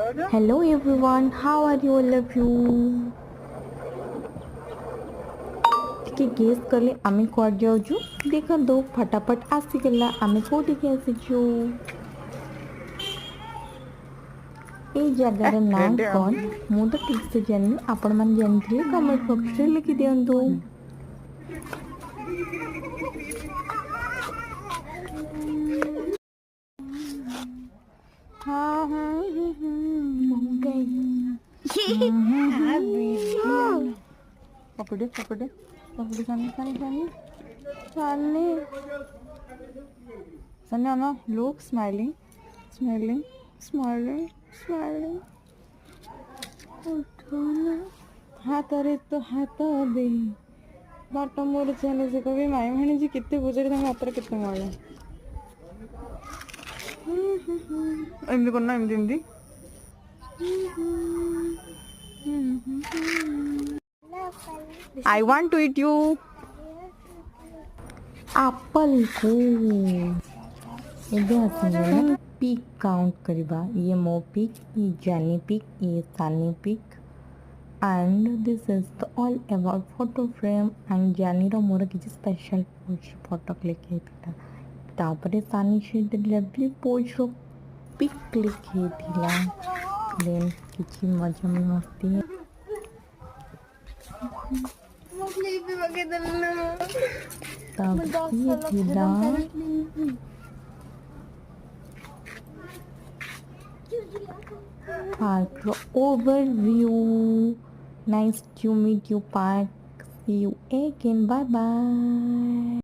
Hello everyone, how are you all of you? ଟିକେ gas କଲେ ଆମେ କୁଆଡ଼େ ଯାଉଛୁ? ଦେଖନ୍ତୁ ଫଟାଫଟ ଆସିଗଲା ଆମେ କୋଉଠିକି ଆସିଛୁ? ଏଇ ଜାଗାର ନାଁ କ'ଣ? ମୁଁ ତ ଠିକ୍ ସେ ଜାଣିନି, ଆପଣମାନେ ଜାଣିଥିଲେ କମେଣ୍ଟ ବକ୍ସରେ ଲେଖିଦିଅନ୍ତୁ। पकड़े पकड़े पकड़े Sunny Sunny Sunny Sunny Sunny look smiling smiling smiling smiling हाथ रे तो हाथ दे बाट मोर चले से कभी माई भाणी जी केते बुझे तंग हाथ रे केते मारे एमदी करना एमदी I want to eat you. Apple को ଏବେ ଆସିଗଲା ପିକ୍ କାଉଣ୍ଟ କରିବା ଇଏ ମୋ ପିକ୍ ଇ ଜାନି ପିକ୍ ଇ Sani pic and this is the all about photo frame and ଜାନିର ମୋର କିଛି ସ୍ପେଶାଲ ପୋଜ୍ ଫଟୋ କ୍ଲିକ୍ ହେଇଥିଲା ତାପରେ ସାନି ସହିତ ଲଭଲି ପୋଜ୍ର ପିକ୍ କ୍ଲିକ୍ ହେଇଥିଲା ଦେନ୍ କିଛି ମଜା ମସ୍ତି Park overview. Nice to meet you, Park. See you again. Bye bye.